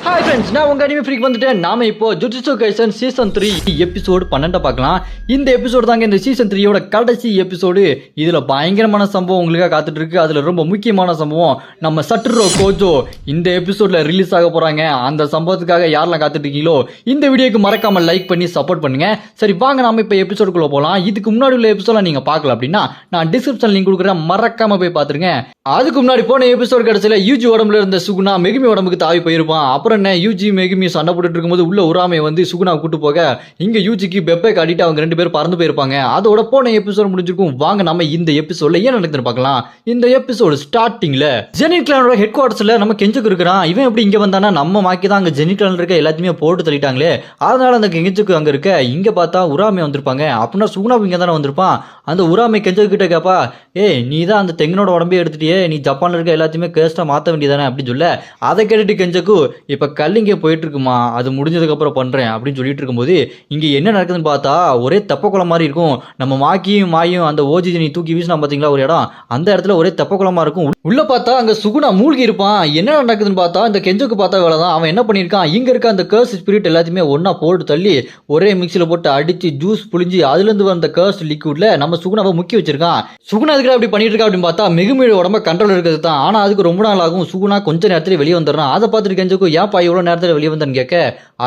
Hi friends, நான் உங்க anime freak வந்துட்டேன். நாம இப்போ ஜுஜுட்சு கைசன் சீசன் 3 எபிசோடு 12 பார்க்கலாம். இந்த எபிசோடு தாங்க இந்த சீசன் 3யோட கடைசி எபிசோடு. இதுல பயங்கரமான சம்பவம் உங்களுக்காக காத்துட்டு இருக்கு. அதுல ரொம்ப முக்கியமான சம்பவம் நம்ம சட்டுரோ கோஜோ இந்த எபிசோட்ல ரிலீஸ் ஆக போறாங்க. அந்த சம்பவத்துக்காக யாரெல்லாம் காத்துட்டு இருக்கீங்களோ இந்த வீடியோக்கு மறக்காம லைக் பண்ணி சப்போர்ட் பண்ணுங்க. சரி வாங்க நாம இப்போ எபிசோடுக்குள்ள போலாம். இதுக்கு முன்னாடி உள்ள எபிசோட நீங்க பார்க்கல அப்படின்னா நான் டிஸ்கிரிப்ஷன் லிங்க் கொடுக்குறேன், மறக்காம போய் பாத்துருங்க. அதுக்கு முன்னாடி போன எபிசோடு கடைசியில யூஜி உடம்புல இருந்த சுகுணா மெகுமி உடம்புக்கு தாவி போயிருப்பான். அப்புறம் என்ன யூஜி மெகுமி சண்டை போட்டுட்டு இருக்கும்போது உள்ள உராமை வந்து சுகுணா கூட்டு போக இங்க யூஜிக்கு பெப்பை காட்டிட்டு அவங்க ரெண்டு பேரும் பறந்து போயிருப்பாங்க. அதோட போன எபிசோடு முடிஞ்சிருக்கும். வாங்க நம்ம இந்த எபிசோட்ல என்ன நடக்குதுன்னு பார்க்கலாம். இந்த எபிசோடு ஸ்டார்டிங்ல ஜெனி கிளானோட ஹெட் குவார்டர்ஸ்ல நம்ம கெஞ்சுக்கு இருக்கிறான். இவன் எப்படி இங்க வந்தானா நம்ம மாக்கி தான் அங்க ஜெனி கிளான் இருக்க எல்லாத்தையுமே போட்டு தள்ளிட்டாங்களே, அதனால அந்த கெஞ்சுக்கு அங்க இருக்க இங்க பார்த்தா உராமை வந்திருப்பாங்க. அப்படின்னா சுகுணா இங்க தானே வந்திருப்பான். அந்த உராமை கெஞ்சு கிட்ட கேப்பா, ஏய் நீ தான் அந்த தெங்கனோட உடம்பே எடுத்துட்டியே, நீ ஜப்பான்ல இருக்க எல்லாத்தையுமே கேஸ்டா மாத்த வேண்டியதானே அப்படின்னு சொல்ல, அதை கேட்டுட்டு கெஞ்சக்கு இப்ப கல்லிங்க போயிட்டு இருக்குமா, அது முடிஞ்சதுக்கு அப்புறம் பண்றேன் அப்படின்னு சொல்லிட்டு இருக்கும்போது இங்க என்ன நடக்குதுன்னு பார்த்தா ஒரே தெப்பக்குளம் மாதிரி இருக்கும். நம்ம மாக்கியும் மாயும் அந்த ஓஜிஜினி தூக்கி வீசினா பாத்தீங்களா ஒரு இடம், அந்த இடத்துல ஒரே தெப்பக்குளமா இருக்கும். உள்ள பார்த்தா அங்க சுகுணா மூழ்கி இருப்பான். என்ன நடக்குதுன்னு பார்த்தா இந்த கெஞ்சுக்கு பார்த்தா வேலைதான். அவன் என்ன பண்ணிருக்கான், இங்க இருக்க அந்த கர்ஸ் ஸ்பிரிட் எல்லாத்தையுமே ஒன்னா போட்டு தள்ளி ஒரே மிக்சில போட்டு அடிச்சு ஜூஸ் புளிஞ்சு அதுல இருந்து வந்த கர்ஸ் லிக்விட்ல நம்ம சுகுணாவை முக்கி வச்சிருக்கான். சுகுணா அதுக்கு அப்படி பண்ணிட்டு இருக்கா அப்படின்னு பார்த்தா மிகுமியோட உடம்ப கண்ட்ரோல் இருக்கிறது தான். ஆனா அதுக்கு ரொம்ப நாள் ஆகும். சுகுணா கொஞ்ச நேரத்துல வெளியே வந்துடுறான். அதை பார்த்துட்டு கெஞ்சுக்கும் ஏன்ப்பா இவ்வளவு நேரத்துல வெளியே வந்தேன்னு கேட்க,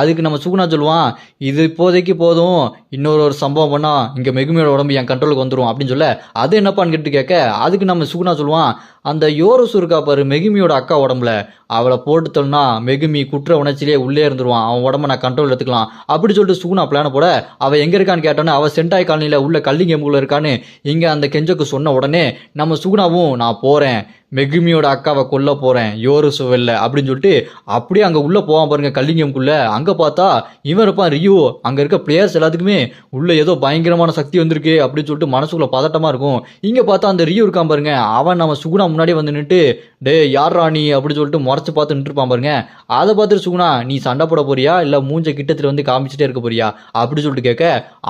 அதுக்கு நம்ம சுகுணா சொல்லுவான், இது இப்போதைக்கு போதும், இன்னொரு சம்பவம் பண்ணா இங்க மெகுமியோட உடம்பு என் கண்ட்ரோலுக்கு வந்துடும் அப்படின்னு சொல்ல, அது என்னப்பான்னு கேட்டு கேட்க, அதுக்கு நம்ம சுகுணா சொல்லுவான், அந்த யோரசு இருக்கா பாரு மெகுமியோட அக்கா உடம்புல, அவளை போட்டுத்தோம்னா மெகுமி குற்ற உணர்ச்சியிலே உள்ளே இருந்துருவான், அவன் உடம்ப நான் கண்ட்ரோல் எடுத்துக்கலாம் அப்படி சொல்லிட்டு சுகுணா பிளான போட, அவ எங்க இருக்கான்னு கேட்டோன்னே அவ சென்டாய் காலனியில உள்ள கல்லிங்கெம்புல இருக்கான்னு இங்க அந்த கெஞ்சக்கு சொன்ன உடனே நம்ம சுகுணாவும் நான் போறேன், மெகுமியோட அக்காவை கொல்ல போறேன் யோரசு வெல்ல அப்படின்னு சொல்லிட்டு அப்படியே அங்க உள்ள போவான் பாருங்க கல்லிங்கம்குள்ள. அங்க பார்த்தா இவன் இருப்பான் ரியோ. அங்க இருக்க பிளேயர்ஸ் எல்லாத்துக்குமே உள்ள ஏதோ பயங்கரமான சக்தி வந்திருக்கு அப்படின்னு சொல்லிட்டு மனசுக்குள்ள பதட்டமா இருக்கும். இங்க பார்த்தா அந்த ரியோ இருக்கான் பாருங்க, அவன் நம்ம சுகுணா முன்னாடி வந்து நின்றுட்டு டே யார் ராணி அப்படின்னு சொல்லிட்டு முறைச்சு பார்த்து நின்று இருப்பான் பாருங்க. அதை பார்த்துட்டு சுகுணா நீ சண்டை போட போறியா இல்ல மூஞ்ச கிட்டத்துல வந்து காமிச்சிட்டே இருக்க போறியா அப்படி சொல்லிட்டு கேட்க,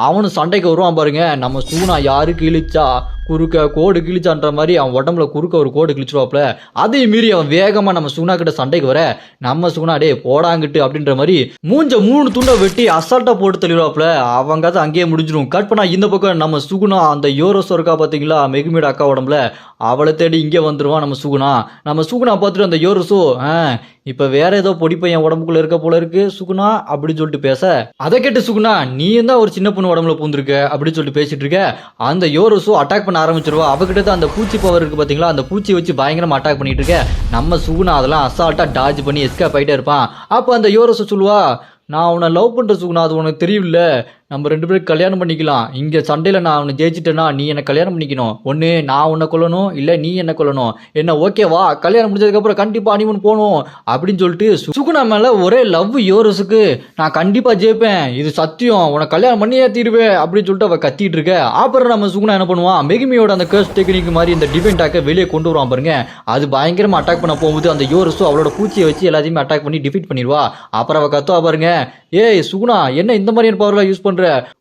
அவனு சண்டைக்கு வருவான் பாருங்க. நம்ம சுகுணா யாரு கிழிச்சா குறுக்க கோடு கிழிச்சான்ற மாதிரி அவன் உடம்புல குறுக்க ஒரு கோடு கிழிச்சிருவாப்ல. அதை மீறி அவன் வேகமா நம்ம சுகுணா கிட்ட சண்டைக்கு வர, நம்ம சுகுணா டே போடாங்கிட்டு அப்படின்ற மாதிரி மூஞ்ச 3 துண்டை வெட்டி அசால்ட்டா போட்டு தள்ளிடுவாப்ல. அவங்க அதை அங்கேயே முடிஞ்சிடும். கட் பண்ணா இந்த பக்கம் நம்ம சுகுணா அந்த யோரோசோ இருக்கா பாத்தீங்களா மெகுமியோட அக்கா உடம்புல, அவளை தேடி இங்கே வந்துருவான் நம்ம சுகுணா. நம்ம சுகுணா பார்த்துட்டு அந்த யோரோசோ இப்ப வேற ஏதோ பொடி பையன் உடம்புக்குள்ள இருக்க போல இருக்கு சுகுணா அப்படின்னு சொல்லிட்டு பேச, அதை கேட்டு சுகுணா நீ தான் ஒரு சின்ன பொண்ணு உடம்புல பூந்துருக்க அப்படின்னு சொல்லிட்டு பேசிட்டு இருக்க. அந்த யோரோசோ அட்டாக் பண்ண ஆரம்பிச்சிருவா. அவகிட்ட தான் அந்த பூச்சி பவர் இருக்கு பாத்தீங்களா, அந்த பூச்சி வச்சு பயங்கரமா அட்டாக் பண்ணிட்டு இருக்க. நம்ம சுகுணா அதெல்லாம் அசால்ட்டா டாஜ் பண்ணி எஸ்கேப் ஆயிட்டே இருப்பான். அப்ப அந்த யோரோசோ சொல்லுவா, நான் உன்னை லவ் பண்ற சுகுணா, அது உனக்கு தெரியல, நம்ம 2 பேரும் கல்யாணம் பண்ணிக்கலாம். இங்க சண்டையில நான் அவனை ஜெயிச்சிட்டேன்னா நீ என்ன கல்யாணம் பண்ணிக்கணும். ஒண்ணு நான் உன்னை கொல்லணும் இல்ல நீ என்ன கொல்லணும், என்ன ஓகேவா, கல்யாணம் முடிஞ்சதுக்கு அப்புறம் கண்டிப்பா ஹனிமூன் போகணும் அப்படின்னு சொல்லிட்டு சுகுணா மேல ஒரே லவ் யோரசுக்கு. நான் கண்டிப்பா ஜெயிப்பேன், இது சத்தியம், உன்னை கல்யாணம் பண்ணியே தீருவேன் அப்படின்னு சொல்லிட்டு அவ கத்திட்டு இருக்க. அப்புறம் நம்ம சுகுணா என்ன பண்ணுவான், மெகுமியோட அந்த கர்ஸ் டெக்னிக் மாதிரி இந்த டிஃபெண்ட் அட்டாக்க வெளியே கொண்டு வருவான் பாருங்க. அது பயங்கரமா அட்டாக் பண்ண போகும்போது அந்த யோரசு அவளோட பூச்சியை வச்சு எல்லாத்தையுமே அட்டாக் பண்ணி டிஃபீட் பண்ணிடுவா. அப்புறம் அவ கத்துவா பாருங்க, ஏய் சுகுணா என்ன இந்த மாதிரியான பவர்லாம் யூஸ் பண்ற,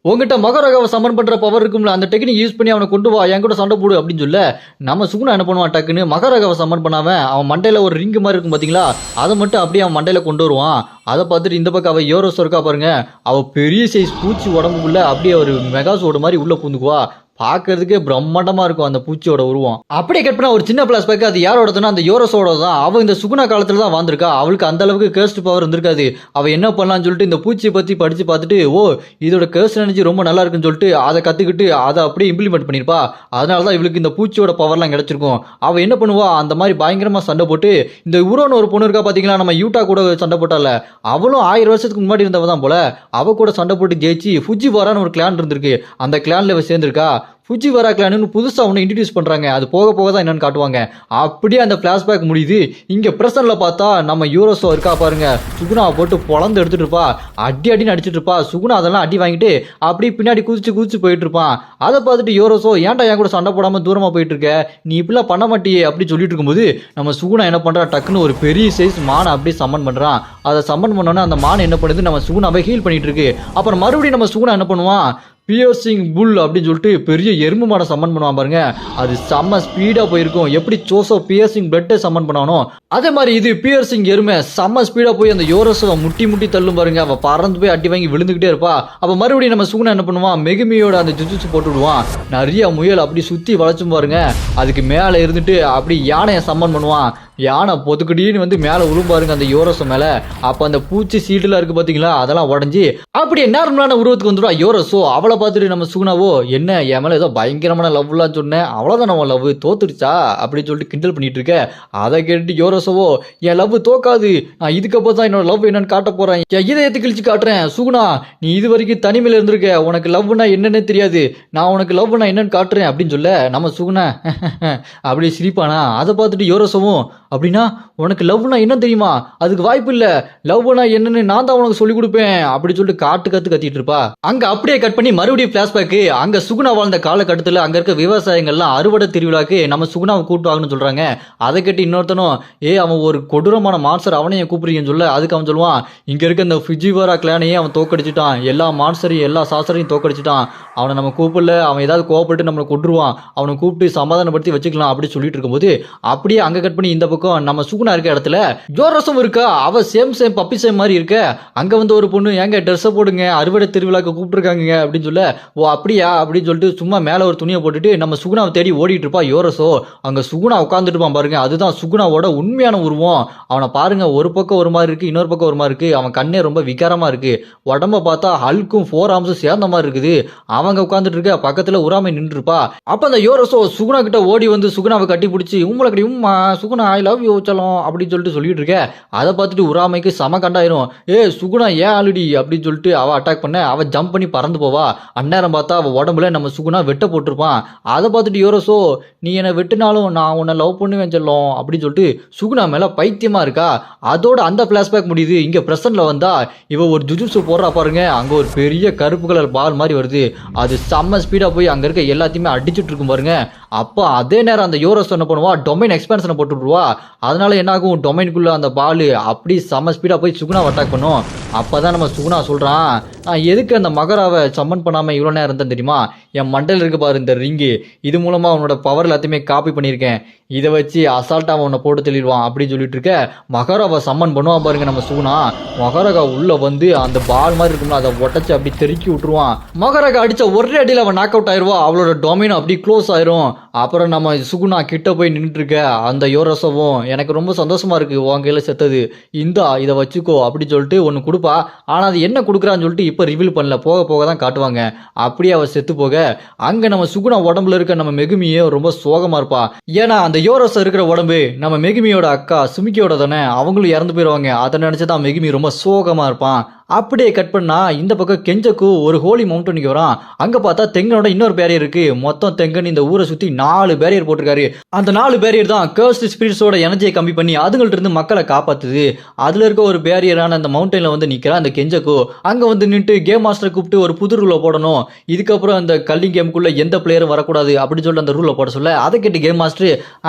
உங்ககிட்ட மகரகாவை சமன் பண்ற பவர் இருக்கும்ல, அந்த டெக்னிக் யூஸ் பண்ணி அவனை கொண்டு வா, என் கூட சண்டை போடு அப்படின்னு சொல்ல, நம்ம சுகுணா என்ன பண்ணுவான், டக்குன்னு மகரகாவை சமன் பண்ணாம அவன் மண்டையில ஒரு ரிங் மாதிரி இருக்கும் பாத்தீங்களா, அதை மட்டும் அப்படியே அவன் மண்டையில கொண்டு வருவான். அதை பார்த்துட்டு இந்த பக்கம் அவ யோரோசோ இருக்கா பாருங்க, அவ பெரிய சைஸ் பூச்சி உடம்புக்குள்ள அப்படியே ஒரு மெகாசோடு மாதிரி உள்ள பூந்துக்குவா. பாக்குறதுக்கே பிரம்மாண்டமா இருக்கும் அந்த பூச்சியோட உருவம். அப்படியே கட் பண்ணா ஒரு சின்ன பிளாஸ் பேக், அது யாரோடதுன்னா அந்த யோரோசோட தான். அவ இந்த சுகுணா காலத்துல தான் வாழ்ந்திருக்கா. அவளுக்கு அந்த அளவுக்கு கேர்ஸ்ட் பவர் இருந்திருக்காது. அவ என்ன பண்ணலாம்னு சொல்லிட்டு இந்த பூச்சியை பத்தி படிச்சு பார்த்துட்டு, ஓ இதோட கேர்ஸ்ட் எனர்ஜி ரொம்ப நல்லா இருக்குன்னு சொல்லிட்டு அதை கத்துக்கிட்டு அதை அப்படியே இம்ப்ளிமெண்ட் பண்ணிருப்பா. அதனாலதான் இவளுக்கு இந்த பூச்சியோட பவர்லாம் கிடைச்சிருக்கும். அவ என்ன பண்ணுவா, அந்த மாதிரி பயங்கரமா சண்டை போட்டு இந்த உரோன்னு ஒரு பொண்ணு இருக்கா பாத்தீங்களா, நம்ம யூட்டா கூட சண்டை போட்டால, அவளும் 1000 வருஷத்துக்கு முன்னாடி இருந்தவ தான் போல. அவ கூட சண்டை போட்டு ஜெயிச்சு ஃபுஜிவாரான்னு ஒரு கிளான் இருந்திருக்கு, அந்த கிளான்ல இவ சேர்ந்திருக்கா. ஃபுஜிவாரா கிளான்னு புதுசா ஒன்று இன்ட்ரடியூஸ் பண்றாங்க. அது போக போக தான் என்னன்னு காட்டுவாங்க. அப்படியே அந்த பிளாஷ்பேக் முடியுது. இங்க பிரசன்ட்ல பார்த்தா நம்ம யூரோசோ இருக்கா பாருங்க, சுகுணாவை போட்டு பொழந்து எடுத்துட்டு இருப்பா, அடி அடின்னு அடிச்சுட்டு இருப்பா. சுகுணா அதெல்லாம் அடி வாங்கிட்டு அப்படியே பின்னாடி குதிச்சு போயிட்டு இருப்பான். அதை பார்த்துட்டு யோரோசோ ஏன்டா என் கூட சண்டை போடாம தூரமா போயிட்டு இருக்க, நீ இப்படிலாம் பண்ண மாட்டியே அப்படின்னு சொல்லிட்டு இருக்கும்போது நம்ம சுகுணா என்ன பண்றா, டக்குன்னு ஒரு பெரிய சைஸ் மானை அப்படியே சம்மன் பண்றான். அதை சம்மன் பண்ணோன்னே அந்த மான் என்ன பண்ணுது, நம்ம சுகுணாவை ஹீல் பண்ணிட்டு இருக்கு. அப்புறம் மறுபடியும் நம்ம சுகுணா என்ன பண்ணுவான், பியர்சிங் புல் அப்படின்னு சொல்லிட்டு பெரிய எறும்பு மாடை சம்மன் பண்ணுவான் பாருங்க. அது செம்ம ஸ்பீடா போயிருக்கும். எப்படி சோசோ பியர்சிங் பிளட்டை சம்மன் பண்ணானோ அதே மாதிரி இது பியர்சிங் எருமை செம்ம ஸ்பீடா போய் அந்த யோரஸை முட்டி முட்டி தள்ளும் பாருங்க. அவ பறந்து போய் அடி வாங்கி விழுந்துகிட்டே இருப்பா. அப்ப மறுபடியும் நம்ம சுகுணா என்ன பண்ணுவான், மெகுமியோட அந்த ஜுஜுட்சு போட்டு விடுவான். நிறைய முயல் அப்படி சுத்தி வளைச்சும் பாருங்க. அதுக்கு மேல இருந்துட்டு அப்படி யானையை சம்மன் பண்ணுவான். யானை பொதுக்கடின்னு வந்து மேல விழும்பாருங்க அந்த யோரஸ் மேல. அப்ப அந்த பூச்சி சீடுலாம் இருக்கு பாத்தீங்களா, அதெல்லாம் உடஞ்சி அப்படியே நார்மலான உருவத்துக்கு வந்துடும் யோரஸோ. அவளை பார்த்துட்டு நம்ம சுகுணாவோ, என்ன என் மேல ஏதோ பயங்கரமான லவ்லாம் சொன்னேன், அவ்வளவுதான் நம்ம லவ் தோத்துருச்சா அப்படின்னு சொல்லிட்டு கிண்டல் பண்ணிட்டு இருக்க. அதை கேட்டு யோரஸோவோ, என் லவ் தோக்காது, நான் இதுக்கப்புறம் தான் என்னோட லவ் என்னன்னு காட்ட போறேன், என் இதயத்தை கிழிச்சு காட்டுறேன். சுகுணா, நீ இது வரைக்கும் தனிமையில இருந்திருக்க, உனக்கு லவ்னா என்னன்னு தெரியாது, நான் உனக்கு லவ்னா என்னன்னு காட்டுறேன் அப்படின்னு சொல்ல நம்ம சுகுணா அப்படி சிரிப்பானா. அதை பார்த்துட்டு யோரஸோவும், அப்படின்னா உனக்கு லவ்னா என்ன தெரியுமா, அதுக்கு வாய்ப்பு இல்ல, லவ்னா என்னன்னு நான் தான் உனக்கு சொல்லி கொடுப்பேன் அப்படி சொல்லிட்டு கத்திட்டு இருப்பா. அங்க அப்படியே கட் பண்ணி மறுபடியும் பிளாஷ்பேக். அங்க சுகுணா வாழ்ந்த காலகட்டத்தில் அங்க இருக்க விவசாயங்கள்லாம் அறுவடை திருவிழாக்கு நம்ம சுகுணாவை கூப்பிட்டு வாங்கன்னு சொல்றாங்க. அதை கேட்டு இன்னொருத்தனும், அவன் ஒரு கொடூரமான மான்சர், அவனையும் கூப்பிடுறீங்கன்னு சொல்ல. அதுக்கு அவன் சொல்லுவான், இங்க இருக்க இந்த ஃபிஜிவரா கிளானையே அவன் தோக்கடிச்சிட்டான், எல்லா மான்சரையும் எல்லா சாசரையும் தோக்கடிச்சிட்டான், அவனை நம்ம கூப்பிடல, அவன் ஏதாவது கோவப்பட்டு நம்மளை கொண்டுருவான், அவனை கூப்பிட்டு சமாதானப்படுத்தி வச்சுக்கலாம் அப்படி சொல்லிட்டு இருக்கும்போது அப்படியே அங்க கட் பண்ணி இந்த பக்கம் நம்ம சுகுணா இருக்க இடத்துல ஜோரஸும் இருக்கா. அவ சேம் பப்பி சேம் மாதிரி இருக்க. அங்க வந்து ஒரு பொண்ணு, ஏங்க ட்ரெஸ்ஸை போடுங்க அறுவடை திருவிழாக்கு கூப்பிட்டுருக்காங்க அப்படின்னு சொல்ல. ஓ அப்படியா அப்படின்னு சொல்லிட்டு சும்மா மேல ஒரு துணியை போட்டுட்டு நம்ம சுகுணாவை தேடி ஓடிட்டு இருப்பா யோரஸோ. அங்க சுகுணா உட்காந்துட்டு இருப்பான் பாருங்க, அதுதான் சுகுணாவோட உண்மையான உருவம். அவனை பாருங்க, ஒரு பக்கம் ஒரு மாதிரி இருக்கு, இன்னொரு பக்கம் ஒரு மாதிரி இருக்கு. அவன் கண்ணே ரொம்ப விகாரமா இருக்கு. உடம்ப பார்த்தா ஹல்க்கும் 4 ஆர்ம்ஸும் சேர்ந்த மாதிரி இருக்குது. அவங்க உட்காந்துட்டு இருக்க பக்கத்துல உராமை நின்று இருப்பா. அப்ப அந்த யோரஸோ சுகுணா கிட்ட ஓடி வந்து சுகுணாவை கட்டி பிடிச்சி, உங்களை கட்டி உம்மா சுகுணா ஐ லவ் யூ சலம் அப்படின்னு சொல்லிட்டு சொல்லிட்டு இருக்க. அதை பார்த்துட்டு உராமைக்கு சம கண்டாயிரும். சுகுணா ஏன் ஆல்ரெடி அப்படின்னு சொல்லிட்டு அவ அட்டாக் பண்ண, அவ ஜம்ப் பண்ணி பறந்து போவா. அந்நேரம் பார்த்தா அவ உடம்புல நம்ம சுகுணா வெட்ட போட்டிருப்பான். அதை பார்த்துட்டு யோரஸோ, நீ என்னை வெட்டினாலும் நான் உன்னை லவ் பண்ணுவேன் செல்லம் அப்படின்னு சொல்லிட்டு சுகுணா மேல பைத்தியமா இருக்கா. அதோட அந்த பிளாஷ்பேக் முடியுது. இங்க பிரசன்ட்ல வந்தா இவ ஒரு ஜுஜுட்சு போடுறா பாருங்க. அங்க ஒரு பெரிய கருப்பு கலர் பால் மாதிரி வருது. அது செம்ம ஸ்பீடா போய் அங்க இருக்க எல்லாத்தையுமே அடிச்சுட்டு இருக்கும் பாருங்க. அப்ப அதே நேரம் அந்த யோரஸ் என்ன பண்ணுவா, டொமைன் எக்ஸ்பான்ஷனை போட்டு விடுவா. அதனால என்ன ஆகும், டொமைனுக்குள்ள அந்த பால் அப்படி செம்ம ஸ்பீடா போய் சுகுணா அட்டாக் பண்ணும். அப்பதான் நம்ம சுகுணா சொல்றான், நான் எதுக்கு அந்த மகராவை சம்மன் பண்ணாம இவ்வளவு நேரம் இருந்தேன் தெரியுமா, என் மண்டையில் இருக்கு பாரு இந்த ரிங்கு, இது மூலமா அவனோட பவர் எல்லாத்தையுமே காப்பி பண்ணியிருக்கேன், இதை வச்சு அசால்ட்டா அவனை போட்டு தெளிவான் அப்படின்னு சொல்லிட்டு இருக்க. மகராவை சம்மன் பண்ணுவான் பாருங்க நம்ம சுகுணா. மகரகா உள்ள வந்து அந்த பால் மாதிரி இருக்கும்ல, அதை உடச்சு அப்படி தெருக்கி விட்டுருவான். மகரகா அடிச்ச ஒரே அடியில் அவன் நாக் அவுட் ஆயிடுவா. அவளோட டொமைன் அப்படி க்ளோஸ் ஆயிரும். அப்புறம் நம்ம சுகுணா கிட்ட போய் நின்றுட்டு இருக்க அந்த யோரஸவும், எனக்கு ரொம்ப சந்தோஷமா இருக்கு உன் கையில செத்தது, இந்தா இதை வச்சுக்கோ அப்படின்னு சொல்லிட்டு ஒன்று கொடுப்பா. ஆனா அது என்ன கொடுக்குறான்னு சொல்லிட்டு இப்போ ரிவீல் பண்ணல, போக போக தான் காட்டுவாங்க. அப்படியே அவ செத்து போக அங்க நம்ம சுகுணா உடம்புல இருக்க நம்ம மெகுமியே ரொம்ப சோகமா இருப்பா. ஏன்னா அந்த யோரஸ் இருக்கிற உடம்பு நம்ம மெகுமியோட அக்கா சுமிக்கியோட தானே, அவங்களும் இறந்து போயிடுவாங்க. அதை நினைச்சுதான் மெகுமி ரொம்ப சோகமா இருப்பான். அப்படியே கட் பண்ணா இந்த பக்கம் கெஞ்சக்கு ஒரு ஹோலி மவுண்டனுக்கு வரான். அங்க பார்த்தா தெங்கனோட இன்னொரு பேரியர் இருக்கு. மொத்தம் தெங்கன் இந்த ஊரை சுத்தி 4 பேரியர் போட்டிருக்காரு. அந்த 4 பேரியர் தான் கர்ஸ்ட் ஸ்பிரிட்ஸோட எனர்ஜியை கம்மி பண்ணி அதுங்கள்ட்ட இருந்து மக்களை காப்பாத்துது. அதுல இருக்க ஒரு பேரியரான அந்த மவுண்டன்ல வந்து நிக்கிறான் அந்த கெஞ்சக்கு. அங்க வந்து நின்று கேம் மாஸ்டரை கூப்பிட்டு ஒரு புது ரூலை போடணும், இதுக்கப்புறம் அந்த கல்லிங் கேமுக்குள்ள எந்த பிளேயரும் வரக்கூடாது அப்படின்னு சொல்லிட்டு அந்த ரூலை போட சொல்ல. அதை கேட்டு கேம் மாஸ்டர்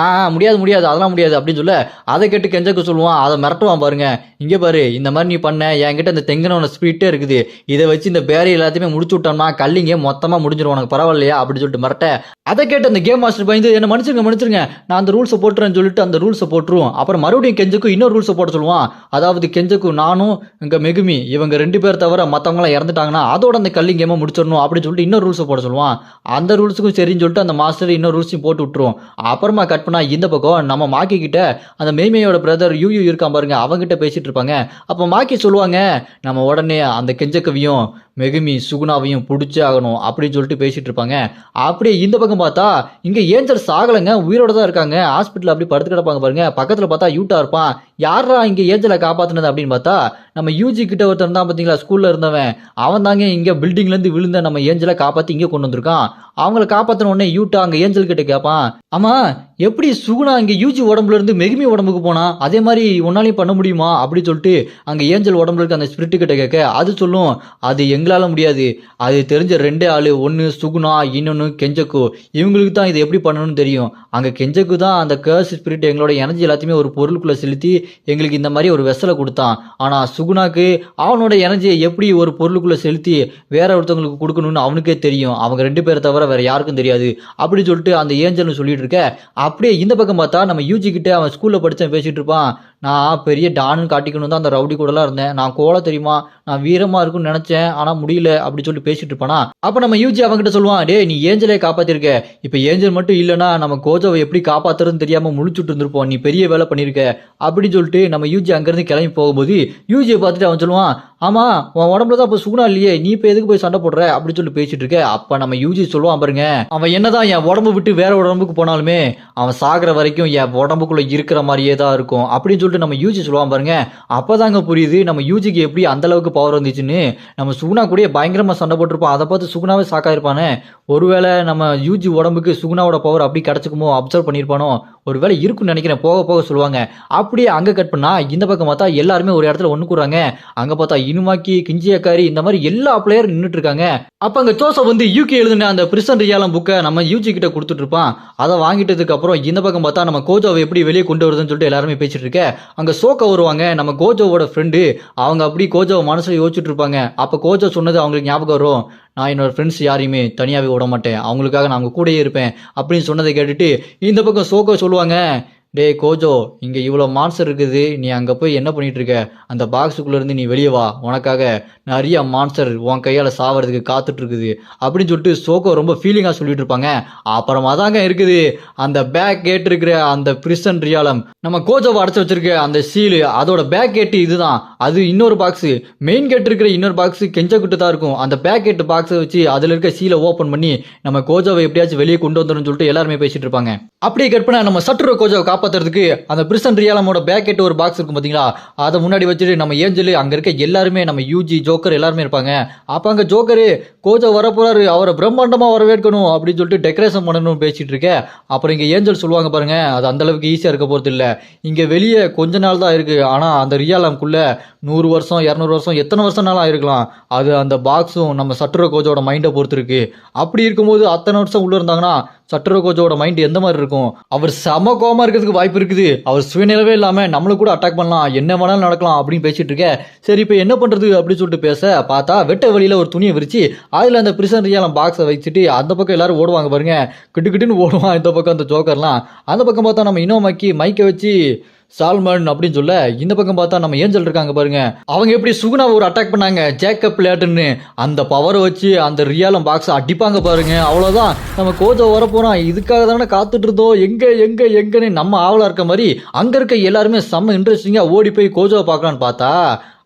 முடியாது அதெல்லாம் முடியாது அப்படின்னு சொல்ல. அதை கேட்டு கெஞ்சக்கு சொல்லுவான், அதை மிரட்டுவான் பாருங்க, இங்க பாரு இந்த மாதிரி நீ பண்ண, என்கிட்ட இந்த தெங்கனோட ஸ்பீட்டே இருக்குது, இதை வச்சு இந்த பேரியர் எல்லாத்தையுமே முடிச்சு விட்டோம்னா கல்லிங்கே மொத்தமா முடிஞ்சிடும், உனக்கு பரவாயில்லையா அப்படின்னு சொல்லிட்டு மிரட்ட. அதை கேட்டு அந்த கேம் மாஸ்டர் பயந்து, என்ன மன்னிச்சிருங்க நான் அந்த ரூல்ஸை போட்டுறேன்னு சொல்லிட்டு அந்த ரூல்ஸை போட்டுருவோம். அப்புறம் மறுபடியும் கெஞ்சக்கு இன்னொரு ரூல்ஸை போட சொல்லுவான். அதாவது கெஞ்சக்கு நானும் இங்க மெகுமி இவங்க 2 பேர் தவிர மற்றவங்களாம் இறந்துட்டாங்கன்னா அதோட அந்த கல்லிங் கேமை முடிச்சிடணும் அப்படின்னு சொல்லிட்டு இன்னொரு ரூல்ஸை போட சொல்லுவான். அந்த ரூல்ஸுக்கும் சரின்னு சொல்லிட்டு அந்த மாஸ்டர் இன்னொரு ரூல்ஸையும் போட்டு விட்டுருவோம். அப்புறமா கட் பண்ணா இந்த பக்கம் நம்ம மாக்கி கிட்ட அந்த மெய்மையோட பிரதர் யூ இருக்கான் பாருங்க, அவங்கிட்ட பேசிட்டு இருப்பாங்க. அப்போ மாக்கி சொல்லுவாங்க, நம்ம உடனே அந்த கெஞ்சக்கவையும் மெகுமி சுகுணாவையும் பிடிச்சே ஆகணும் அப்படின்னு சொல்லிட்டு பேசிட்டு இருப்பாங்க. அப்படியே இந்த பக்கம் பார்த்தா இங்க ஏஞ்சல் சாகலைங்க, உயிரோட தான் இருக்காங்க. ஹாஸ்பிட்டல் அப்படி படுத்து கிடப்பாங்க பாருங்க. பக்கத்துல பார்த்தா யூட்டா இருப்பான். யாரா இங்க ஏஞ்சலை காப்பாத்துனது அப்படின்னு பார்த்தா நம்ம யூஜி கிட்ட ஒருத்தர் தான் பாத்தீங்களா, ஸ்கூல்ல இருந்தவன், அவன் தாங்க இங்க பில்டிங்ல இருந்து விழுந்த நம்ம ஏஞ்சலை காப்பாத்தி இங்க கொண்டு வந்திருக்கான். அவங்கள காப்பாத்தின உடனே யூட்டா அங்க ஏஞ்சல் கிட்ட கேட்பான், ஆமா எப்படி சுகுணா இங்க யூஜி உடம்புல இருந்து மெகுமி உடம்புக்கு போனா, அதே மாதிரி உன்னாலையும் பண்ண முடியுமா அப்படின்னு சொல்லிட்டு அங்க ஏஞ்சல் உடம்புல இருக்க அந்த ஸ்பிரிட் கிட்ட கேட்க, அது சொல்லும், அது எங்களால முடியாது, அது தெரிஞ்ச 2 ஆளு, ஒன்னு சுகுணா இன்னொன்னு கெஞ்சக்கு, இவங்களுக்கு தான் இதை எப்படி பண்ணணும்னு தெரியும். அங்க கெஞ்சக்கு தான் அந்த கர்ஸ் ஸ்பிரிட் எங்களோட எனர்ஜி எல்லாத்தையுமே ஒரு பொருளுக்குள்ள செலுத்தி எங்களுக்கு இந்த மாதிரி ஒரு வெசலை கொடுத்தான். ஆனா சுகுணாக்கு அவனோட எனர்ஜியை எப்படி ஒரு பொருளுக்குள்ள செலுத்தி வேற ஒருத்தவங்களுக்கு கொடுக்கணும்னு அவனுக்கே தெரியும். அவங்க 2 பேரை தவிர வேற யாருக்கும் தெரியாது அப்படின்னு சொல்லிட்டு அந்த ஏஞ்சல்னு சொல்லிட்டு இருக்க. அப்படியே இந்த பக்கம் பார்த்தா நம்ம யூஜி கிட்ட அவன் ஸ்கூல்ல படிச்சவன் பேசிட்டு இருப்பான். நான் பெரிய டான்னு காட்டிக்கணும் தான் அந்த ரவுடி கூடலாம் இருந்தேன். நான் கோல தெரியுமா, நான் வீரமா இருக்கும்னு நினைச்சேன், ஆனா முடியல அப்படி சொல்லி பேசிட்டு இருப்பானா. அப்ப நம்ம யூஜி அவன்கிட்ட சொல்லுவான், டே நீ ஏஞ்சலே காப்பாத்திருக்க, இப்ப ஏஞ்சல் மட்டும் இல்லைன்னா நம்ம கோஜோவை எப்படி காப்பாத்துறதுன்னு தெரியாம முழிச்சுட்டு இருந்திருப்போம், நீ பெரிய வேலை பண்ணிருக்க அப்படின்னு சொல்லிட்டு நம்ம யூஜி அங்கிருந்து கிளம்பி போகும்போது யூஜியை பார்த்துட்டு அவன் சொல்லுவான், ஆமா உன் உடம்புல தான் இப்ப சுகுணா இல்லையே, நீ இப்ப எதுக்கு போய் சண்டை போடுற அப்படின்னு சொல்லி பேசிட்டு இருக்க. அப்ப நம்ம யூஜி சொல்லுவான் பாருங்க, அவன் என்னதான் என் உடம்பு விட்டு வேற உடம்புக்கு போனாலுமே அவன் சாகுற வரைக்கும் என் உடம்புக்குள்ள இருக்கிற மாதிரியே தான் இருக்கும் அப்படின்னு சொல்லிட்டு நம்ம யூஜி சொல்லுவான் பாருங்க. அப்பதாங்க புரியுது நம்ம யூஜிக்கு எப்படி அந்த அளவுக்கு பவர் வந்துச்சுன்னு. நம்ம சுகுணா கூட பயங்கரமா சண்டை போட்டிருப்போம், அதை பார்த்து சுகுணாவே ஷாக்கா இருப்பானே. ஒருவேளை நம்ம யூஜி உடம்புக்கு சுகுணாவோட பவர் அப்படி கிடைச்சுக்குமோ, அப்சர்வ் பண்ணியிருப்பானோ, ஒருவேளை இருக்குன்னு நினைக்கிறேன், போக போக சொல்லுவாங்க. அப்படியே அங்க கட் பண்ணா இந்த பக்கம் பார்த்தா எல்லாருமே ஒரு இடத்துல ஒண்ணு கூடுறாங்க. அங்க பார்த்தா இனுமாக்கி, கிஞ்சியக்காரி, இந்த மாதிரி எல்லா பிளேயரும் நின்றுட்டு இருக்காங்க. அப்ப அங்க ஜோசப் வந்து யூகே எழுதின அந்த பிரிசன் ரியாலம் புக்கை நம்ம யூஜி கிட்ட கொடுத்துட்டு இருப்பான். அதை வாங்கிட்டதுக்கு அப்புறம் இந்த பக்கம் பார்த்தா நம்ம கோஜோவை எப்படி வெளியே கொண்டு வருதுன்னு சொல்லிட்டு எல்லாருமே பேசிட்டு இருக்க. அங்க சோக்க வருவாங்க, நம்ம கோஜோவோட ஃப்ரெண்டு. அவங்க அப்படி கோஜோவை மனசுல யோசிச்சுட்டு இருப்பாங்க. அப்ப கோஜோ சொன்னது அவங்களுக்கு ஞாபகம் வரும், நான் என்னோட ஃப்ரெண்ட்ஸ் யாரையுமே தனியாவே விட மாட்டேன், அவங்களுக்காக நான் அவங்க கூடயே இருப்பேன் அப்படின்னு சொன்னதை கேட்டுட்டு இந்த பக்கம் சோக்கோ சொல்லுவாங்க, டே கோஜோ இங்க இவ்வளவு மான்ஸ்டர் இருக்குது, நீ அங்க போய் என்ன பண்ணிட்டு இருக்க, அந்த பாக்ஸுக்குள்ள இருந்து நீ வெளியே வா, உனக்காக நிறைய மான்ஸ்டர் உன் கையால சாவறதுக்கு காத்துட்டு இருக்குது அப்படின்னு சொல்லிட்டு சோக்கோ ரொம்ப ஃபீலிங்கா சொல்லிட்டு இருப்பாங்க. அப்புறமா தாங்க இருக்குது அந்த பேக் கேட் இருக்கிற அந்த பிரிசன் ரியாலம், நம்ம கோஜோவை அடைச்சு வச்சிருக்க அந்த சீலு, அதோட பேக் கேட்டு இதுதான். அது இன்னொரு பாக்ஸ், மெயின் கேட் இருக்கிற இன்னொரு பாக்ஸ் கெஞ்சக்கிட்டு தான் இருக்கும். அந்த பேக் கேட் பாக்ஸை வச்சு அதுல இருக்க சீலை ஓபன் பண்ணி நம்ம கோஜோவை எப்படியாச்சும் வெளியே கொண்டு வந்துடும் சொல்லிட்டு எல்லாருமே பேசிட்டு இருப்பாங்க. அப்படியே கட் பண்ண நம்ம சட்டுரோ கோஜோவை காப்பாத்துறதுக்கு அந்த பிரிசன் ரியாலமோட பேக் கேட் ஒரு பாக்ஸ் இருக்கும் பாத்தீங்களா, அதை முன்னாடி வச்சுட்டு நம்ம ஏஞ்சலு அங்க இருக்க எல்லாருமே நம்ம யூஜி ஜோக்கர் எல்லாருமே இருப்பாங்க. அப்ப அங்க ஜோக்கரு கோஜோ வர போறாரு, அவரை பிரம்மாண்டமா வரவேற்கணும் அப்படின்னு சொல்லிட்டு டெக்கரேஷன் பண்ணணும்னு பேசிட்டு இருக்க. அப்புறம் இங்க ஏஞ்சல் சொல்லுவாங்க பாருங்க, அது அந்த அளவுக்கு ஈஸியா இருக்க போறது இல்ல, இங்க வெளியே கொஞ்ச நாள் தான் இருக்கு, ஆனா அந்த ரியாலம்குள்ள 100 வருஷம் 200 வருஷம் எத்தனை வருஷம்னாலும் ஆயிருக்கலாம். அது அந்த பாக்ஸும் நம்ம சட்டுரோ கோஜோட மைண்டை பொறுத்து இருக்கு. அப்படி இருக்கும்போது அத்தனை வருஷம் உள்ள இருந்தாங்கன்னா சட்டுரோ கோஜோட மைண்ட் எந்த மாதிரி இருக்கும், அவர் செம கோமா இருக்கிறதுக்கு வாய்ப்பு இருக்குது, அவர் சுயநிலவே இல்லாம நம்மள கூட அட்டாக் பண்ணலாம், என்ன வேணாலும் நடக்கலாம் அப்படின்னு பேசிட்டு இருக்க. சரி இப்ப என்ன பண்றது அப்படின்னு சொல்லிட்டு பேச பார்த்தா வெட்ட வழியில ஒரு துணியை விரிச்சு அதுல அந்த பிரிசன் ரியாலம் பாக்ஸை வச்சுட்டு அந்த பக்கம் எல்லாரும் ஓடுவாங்க பாருங்க, கிட்டுக்கிட்டுன்னு ஓடுவான் இந்த பக்கம் அந்த ஜோக்கர்லாம். அந்த பக்கம் பார்த்தா நம்ம இனோமாக்கி மைக்கை வச்சு சால்மன் அப்படின்னு சொல்ல, இந்த பக்கம் பார்த்தா நம்ம ஏஞ்சல் இருக்காங்க பாருங்க, அவங்க எப்படி சுகுணாவை ஒரு அட்டாக் பண்ணாங்க ஜேக்கப் லேட்டுன்னு, அந்த பவரை வச்சு அந்த ரியாலம் பாக்ஸ் அடிப்பாங்க பாருங்க. அவ்வளவுதான், நம்ம கோஜோ வர போறான், இதுக்காக தானே காத்துட்டு இருந்தோம், எங்க எங்க எங்கன்னு நம்ம ஆவலா இருக்க மாதிரி அங்க இருக்க எல்லாருமே செம்ம இன்ட்ரெஸ்டிங்கா ஓடி போய் கோஜோவை பார்க்கலான்னு பார்த்தா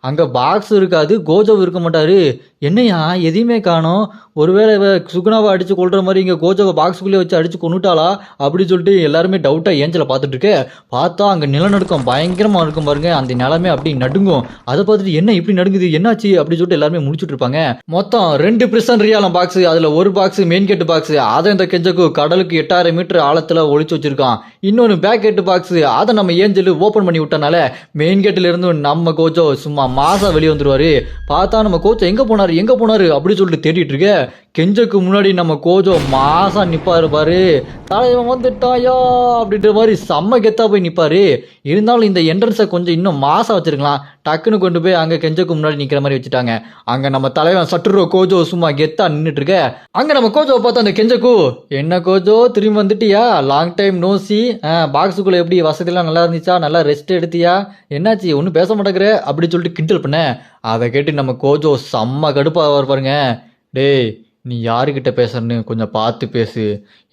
அங்க பாக்ஸ் இருக்காது, கோஜோ இருக்க மாட்டாரு. என்னையா எதையுமே காணோம், ஒருவேளை சுகுணாவை அடிச்சு கொள்ற மாதிரி இங்க கோஜோவை பாக்ஸுக்குள்ளே வச்சு அடிச்சு கொண்டுட்டாளா அப்படின்னு சொல்லிட்டு எல்லாருமே டவுட்டா ஏஞ்சலை பார்த்துட்டு இருக்க. பார்த்தா அங்க நிலநடுக்கம் பயங்கரமா இருக்கும் பாருங்க, அந்த நிலமே அப்படி நடுங்கும். அதை பார்த்துட்டு என்ன இப்படி நடுங்குது என்னாச்சு அப்படின்னு சொல்லிட்டு எல்லாருமே முடிச்சுட்டு இருப்பாங்க. மொத்தம் 2 பிரிசன் ரியாலம் பாக்ஸ், அதுல ஒரு பாக்ஸ் மெயின் கேட் பாக்ஸ், அதை இந்த கெஞ்சக்கு கடலுக்கு 8000 மீட்டர் ஆழத்துல ஒளிச்சு வச்சிருக்கான். இன்னொன்னு பேக் கேட் பாக்ஸ், அதை நம்ம ஏஞ்சல் ஓபன் பண்ணி விட்டனால மெயின் கேட்ல இருந்து நம்ம கோஜோ சும்மா மாசா வெளியே வந்துருவாரு. பார்த்தா நம்ம கோச்சோ எங்க போனாரு அப்படின்னு சொல்லிட்டு தேடிட்டு இருக்க. கெஞ்சக்கு முன்னாடி நம்ம கோஜோ மாசா நிப்பாரு பாரு, தலைவன் வந்துட்டாயா அப்படின்ற மாதிரி செம்ம கெத்தா போய் நிப்பாரு. இருந்தாலும் இந்த என்ட்ரன்ஸை கொஞ்சம் இன்னும் மாசா வச்சிருக்கலாம், டக்குன்னு கொண்டு போய் அங்க கெஞ்சக்கு முன்னாடி நிக்கிற மாதிரி வச்சுட்டாங்க. அங்க நம்ம தலைவன் சட்டுரோ கோஜோ சும்மா கெத்தா நின்றுட்டு இருக்க. அங்க நம்ம கோஜோவை பார்த்தா அந்த கெஞ்சக்கு, என்ன கோஜோ திரும்பி வந்துட்டியா, லாங் டைம் நோசி, பாக்ஸுக்குள்ள எப்படி வசதியெல்லாம் நல்லா இருந்துச்சா, நல்லா ரெஸ்ட் எடுத்தியா, என்னாச்சு ஒன்றும் பேச மாட்டேங்கிற அப்படி சொல்லிட்டு கிண்டல் பண்ண. அதை கேட்டு நம்ம கோஜோ செம்ம கடுப்பா பாருங்க, டேய் நீ யாருக்கிட்ட பேசுறன்னு கொஞ்சம் பார்த்து பேசு,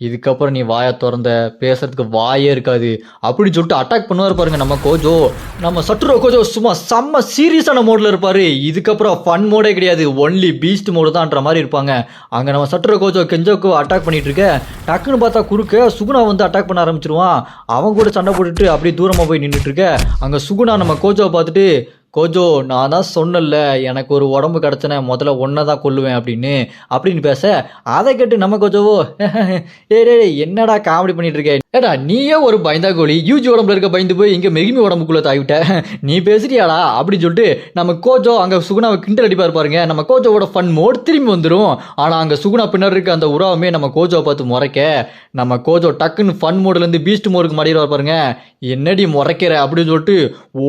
இதுக்கப்புறம் நீ வாயை திறந்த பேசுறதுக்கு வாயே இருக்காது அப்படின்னு சொல்லிட்டு அட்டாக் பண்ணுவார் பாருங்க நம்ம கோஜோ. நம்ம சட்டுரோ கோஜோ சும்மா செம்ம சீரியஸான மோட்ல இருப்பாரு, இதுக்கப்புறம் ஃபன் மோடே கிடையாது, ஒன்லி பீஸ்ட் மோடு தான்ன்ற மாதிரி இருப்பாங்க. அங்க நம்ம சட்டுரோ கோஜோ கெஞ்சோக்கு அட்டாக் பண்ணிட்டு இருக்க. டக்குன்னு பார்த்தா குறுக்க சுகுணா வந்து அட்டாக் பண்ண ஆரம்பிச்சிருவான். அவன் கூட சண்டை போட்டுட்டு அப்படியே தூரமா போய் நின்றுட்டு இருக்க. அங்க சுகுணா நம்ம கோஜோவை பார்த்துட்டு, கோஜோ நான் தான் சொன்னல எனக்கு ஒரு உடம்பு கிடச்சன முதல்ல ஒன்றை தான் கொல்லுவேன் அப்படின்னு பேச, அதை கேட்டு நம்ம கோஜோவோ, ஏ என்னடா காமெடி பண்ணிட்டு இருக்க, ஏடா நீயே ஒரு பயந்தா கோழி யூஜி உடம்புல இருக்க பயந்து போய் இங்க மெகிமி உடம்புக்குள்ள தாவிட்ட நீ பேசுறியாடா அப்படின்னு சொல்லிட்டு நம்ம கோஜோ அங்க சுகுணாவை கிண்டல் அடிப்பாரு பாருங்க. நம்ம கோஜோவோட ஃபன் மோட் திரும்பி வந்துடும். ஆனா அங்க சுகுணா பின்னாடி இருக்க அந்த உறவுமே நம்ம கோஜோவை பார்த்து முறைக்க நம்ம கோஜோ டக்குன்னு ஃபன் மோட்ல இருந்து பீஸ்ட் மோடுக்கு மாறிடுவார் பாருங்க. என்னடி முறைக்கிற அப்படின்னு சொல்லிட்டு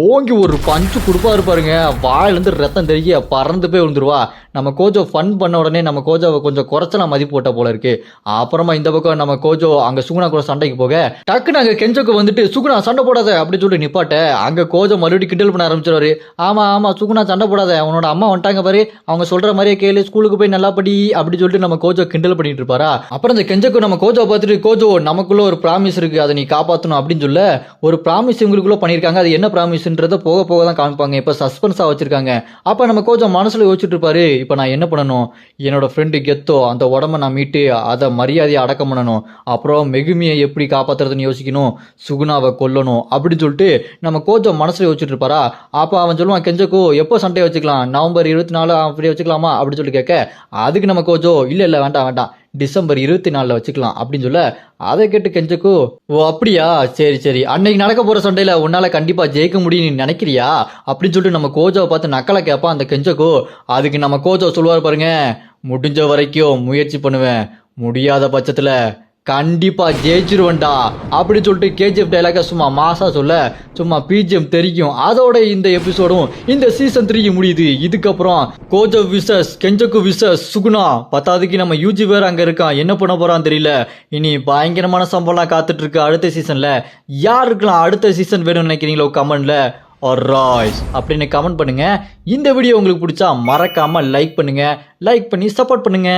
ஓங்கி ஒரு பஞ்சு கொடுப்பாரு பாருங்க. வாயிலிருந்து ரத்தம் தெரிய பறந்து போய் விழுந்துருவா. நம்ம கோஜோ ஃபன் பண்ண உடனே நம்ம கோஜோவை கொஞ்சம் குறைச்சலாம் மதிப்பு போட்ட போல இருக்கு. அப்புறமா இந்த பக்கம் நம்ம கோஜோ அங்க சுகுணா கூட சண்டைக்கு போக டக்குன்னு அங்க கெஞ்சோக்கு வந்துட்டு சுகுணா சண்டை போடாத அப்படின்னு சொல்லிட்டு நிப்பாட்ட அங்க கோஜோ மறுபடியும் கிண்டல் பண்ண ஆரம்பிச்சிருவாரு. ஆமா சுகுணா சண்டை போடாத, அவனோட அம்மா வந்துட்டாங்க பாரு, அவங்க சொல்ற மாதிரியே கேளு, ஸ்கூலுக்கு போய் நல்லா படி அப்படின்னு சொல்லிட்டு நம்ம கோஜோ கிண்டல் பண்ணிட்டு இருப்பாரா. அப்புறம் இந்த கெஞ்சோக்கு நம்ம கோஜோ பார்த்துட்டு கோஜோ நமக்குள்ள ஒரு ப்ராமிஸ் இருக்கு, அதை நீ காப்பாற்றணும் அப்படின்னு சொல்ல ஒரு ப்ராமிஸ் இவங்களுக்குள்ள பண்ணியிருக்காங்க. அது என்ன ப்ராமிஸ்ன்றத போக போக தான் காமிப்பாங்க. இப்போ சஸ்பென்ஸா வச்சிருக்காங்க. அப்ப நம்ம கோஜோ மனசுல யோசிச்சுட்டு இருப்பாரு, இப்போ நான் என்ன பண்ணணும், என்னோட ஃப்ரெண்டு கெத்தோ அந்த உடம்ப நான் மீட்டு அதை மரியாதையை அடக்கம் பண்ணணும், அப்புறம் மெகுமியை எப்படி காப்பாத்துறதுன்னு யோசிக்கணும், சுகுணாவை கொல்லணும் அப்படின்னு சொல்லிட்டு நம்ம கோஜோ மனசுல யோசிச்சுட்டு இருப்பாரா. அப்ப அவன் சொல்லுவான், கெஞ்சோக்கு எப்போ சண்டையை வச்சுக்கலாம், நவம்பர் 24 அப்படி வச்சுக்கலாமா அப்படின்னு சொல்லி கேட்க அதுக்கு நம்ம கோஜோ இல்ல வேண்டாம் டிசம்பர் 24 வச்சுக்கலாம் அப்படின்னு சொல்ல அதை கேட்டு கெஞ்சோக்கு ஓ அப்படியா சரி அன்னைக்கு நடக்க போற சண்டையில உன்னால கண்டிப்பா ஜெயிக்க முடியும் நீ நினைக்கிறியா அப்படின்னு சொல்லிட்டு நம்ம கோஜோவை பார்த்து நக்கலை கேட்பான் அந்த கெஞ்சோக்கு. அதுக்கு நம்ம கோஜோ சொல்லுவார் பாருங்க, முடிஞ்ச வரைக்கும் முயற்சி பண்ணுவேன், முடியாத பட்சத்துல கண்டிப்பா ஜெயிச்சிருவன்டா அப்படின்னு சொல்லிட்டு கேஜிஎஃப் டைலாக சும்மா மாசா சொல்ல சும்மா பிஜிஎம் தெரியும். அதோட இந்த எபிசோடும் இந்த சீசன் 3 முடியுது. இதுக்கப்புறம் கோஜோ விசஸ் கெஞ்சோக்கு விசஸ் சுகுணா, பத்தாவதுக்கு நம்ம யூஜி வேற அங்க இருக்கான், என்ன பண்ண போறான்னு தெரியல. இனி பயங்கரமான சம்பளம் காத்துட்டு இருக்கு அடுத்த சீசன்ல. யாருக்கெல்லாம் அடுத்த சீசன் வேணும்னு நினைக்கிறீங்களோ கமெண்ட்ல ஆல்ரைட் அப்படின்னு கமெண்ட் பண்ணுங்க. இந்த வீடியோ உங்களுக்கு பிடிச்சா மறக்காம லைக் பண்ணுங்க, லைக் பண்ணி சப்போர்ட் பண்ணுங்க.